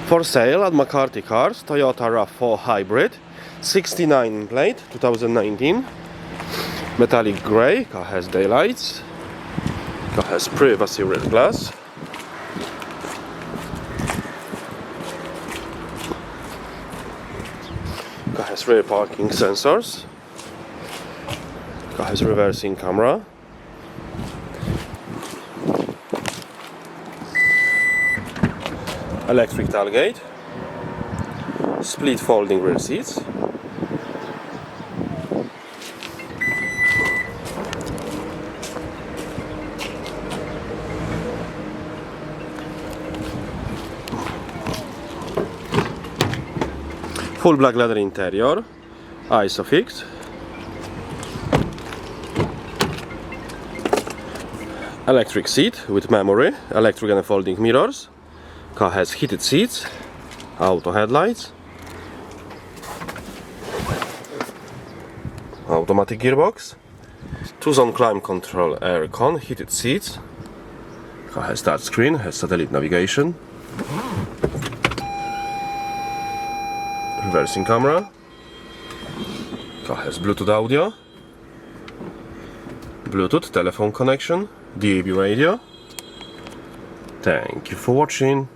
For sale at McCarthy Cars, Toyota RAV4 Hybrid, 69 plate, 2019. Metallic grey, car has daylights, car has privacy rear glass. Car has rear parking sensors. Car has reversing camera. Electric tailgate. Split folding rear seats. Full black leather interior, ISOFIX. Electric seat with memory, electric and folding mirrors. Car has heated seats, auto headlights, automatic gearbox, 2-zone climate control aircon, heated seats. Car has touchscreen, has satellite navigation. Reversing camera. Car has Bluetooth audio, Bluetooth telephone connection, DAB radio. Thank you for watching.